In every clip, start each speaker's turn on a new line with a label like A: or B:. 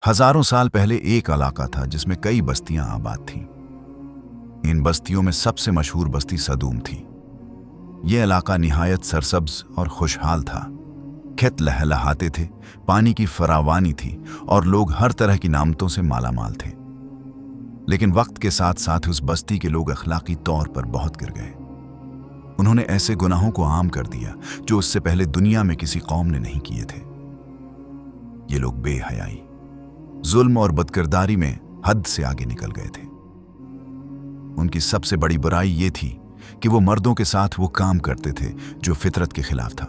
A: हजारों साल पहले एक इलाका था जिसमें कई बस्तियां आबाद थीं। इन बस्तियों में सबसे मशहूर बस्ती सदूम थी। यह इलाका निहायत सरसब्ज और खुशहाल था। खेत लहलहाते थे, पानी की फरावानी थी और लोग हर तरह की नामतों से मालामाल थे। लेकिन वक्त के साथ साथ उस बस्ती के लोग अखलाकी तौर पर बहुत गिर गए। उन्होंने ऐसे गुनाहों को आम कर दिया जो उससे पहले दुनिया में किसी कौम ने नहीं किए थे। ये लोग बेहयाई, जुल्म और बदकिरदारी में हद से आगे निकल गए थे। उनकी सबसे बड़ी बुराई ये थी कि वो मर्दों के साथ वो काम करते थे जो फितरत के खिलाफ था।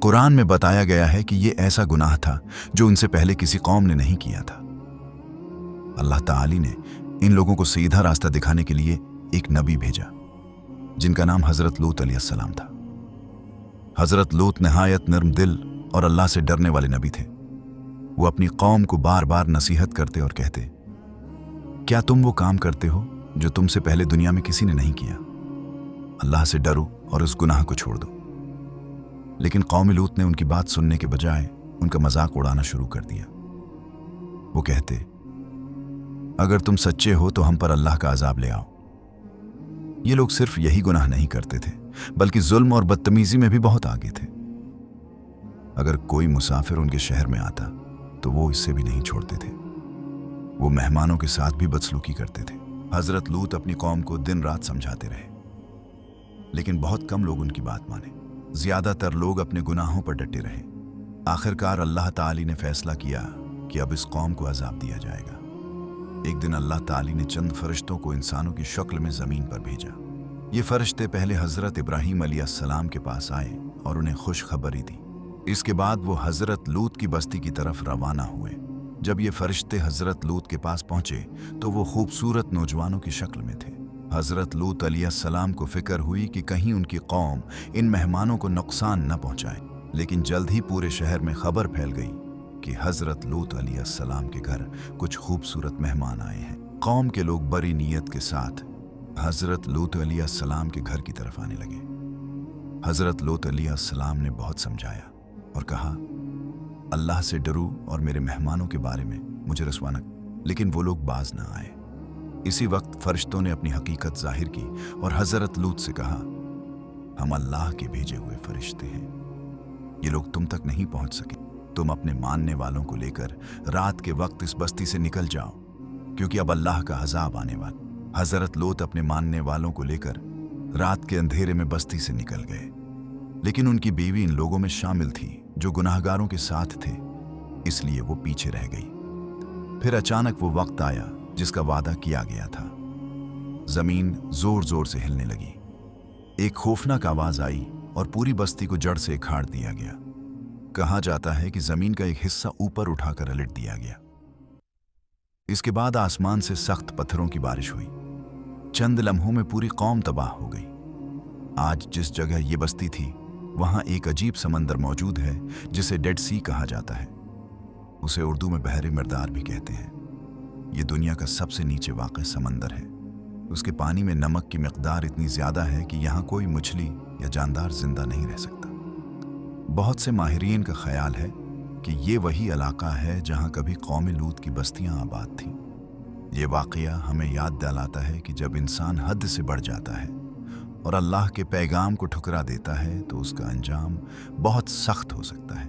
A: कुरान में बताया गया है कि ये ऐसा गुनाह था जो उनसे पहले किसी कौम ने नहीं किया था। अल्लाह ताली ने इन लोगों को सीधा रास्ता दिखाने के लिए एक नबी भेजा जिनका नाम हजरत लूत अलैहिस्सलाम था। हजरत लूत नहायत नर्म दिल और अल्लाह से डरने वाले नबी थे। वो अपनी कौम को बार बार नसीहत करते और कहते, क्या तुम वो काम करते हो जो तुमसे पहले दुनिया में किसी ने नहीं किया? अल्लाह से डरो और उस गुनाह को छोड़ दो। लेकिन कौम लूत ने उनकी बात सुनने के बजाय उनका मजाक उड़ाना शुरू कर दिया। वो कहते, अगर तुम सच्चे हो तो हम पर अल्लाह का अजाब ले आओ। ये लोग सिर्फ यही गुनाह नहीं करते थे बल्कि जुल्म और बदतमीजी में भी बहुत आगे थे। अगर कोई मुसाफिर उनके शहर में आता तो वो इससे भी नहीं छोड़ते थे। वो मेहमानों के साथ भी बदसलूकी करते थे। हजरत लूत अपनी कौम को दिन रात समझाते रहे, लेकिन बहुत कम लोग उनकी बात माने। ज्यादातर लोग अपने गुनाहों पर डटे रहे। आखिरकार अल्लाह ताली ने फैसला किया कि अब इस कौम को अजाब दिया जाएगा। एक दिन अल्लाह ताली ने चंद फरिश्तों को इंसानों की शक्ल में जमीन पर भेजा। ये फरिश्ते पहले हजरत इब्राहीम अलैहिस्सलाम के पास आए और उन्हें खुशखबरी दी। इसके बाद वो हजरत लूत की बस्ती की तरफ रवाना हुए। जब ये फरिश्ते हजरत लूत के पास पहुंचे तो वो खूबसूरत नौजवानों की शक्ल में थे। हजरत लूत अलैहिस्सलाम को फिक्र हुई कि कहीं उनकी कौम इन मेहमानों को नुकसान न पहुंचाए। लेकिन जल्द ही पूरे शहर में खबर फैल गई कि हजरत लूत अलैहिस्सलाम के घर कुछ खूबसूरत मेहमान आए हैं। कौम के लोग बड़ी नीयत के साथ हजरत लूत अलैहिस्सलाम के घर की तरफ आने लगे। हजरत लूत अलैहिस्सलाम ने बहुत समझाया और कहा, अल्लाह से डरो और मेरे मेहमानों के बारे में मुझे रसवा न। लेकिन वो लोग बाज न आए। इसी वक्त फरिश्तों ने अपनी हकीकत जाहिर की और हजरत लूत से कहा, हम अल्लाह के भेजे हुए फरिश्ते हैं। ये लोग तुम तक नहीं पहुंच सके। तुम अपने मानने वालों को लेकर रात के वक्त इस बस्ती से निकल जाओ, क्योंकि अब अल्लाह का अजाब आने वाला। हजरत लूत अपने मानने वालों को लेकर रात के अंधेरे में बस्ती से निकल गए। लेकिन उनकी बीवी इन लोगों में शामिल थी जो गुनाहगारों के साथ थे, इसलिए वो पीछे रह गई। फिर अचानक वो वक्त आया जिसका वादा किया गया था। जमीन जोर जोर से हिलने लगी। एक खौफनाक आवाज आई और पूरी बस्ती को जड़ से उखाड़ दिया गया। कहा जाता है कि जमीन का एक हिस्सा ऊपर उठाकर उलट दिया गया। इसके बाद आसमान से सख्त पत्थरों की बारिश हुई। चंद लम्हों में पूरी कौम तबाह हो गई। आज जिस जगह ये बस्ती थी वहां एक अजीब समंदर मौजूद है जिसे डेड सी कहा जाता है। उसे उर्दू में बहरे मर्दार भी कहते हैं। ये दुनिया का सबसे नीचे वाक़ समंदर है। उसके पानी में नमक की मिक़दार इतनी ज़्यादा है कि यहाँ कोई मछली या जानदार जिंदा नहीं रह सकता। बहुत से माहिरीन का ख्याल है कि ये वही इलाका है जहाँ कभी कौम लूत की बस्तियाँ आबाद थीं। ये वाक़या हमें याद दिलाता है कि जब इंसान हद से बढ़ जाता है और अल्लाह के पैगाम को ठुकरा देता है तो उसका अंजाम बहुत सख्त हो सकता है।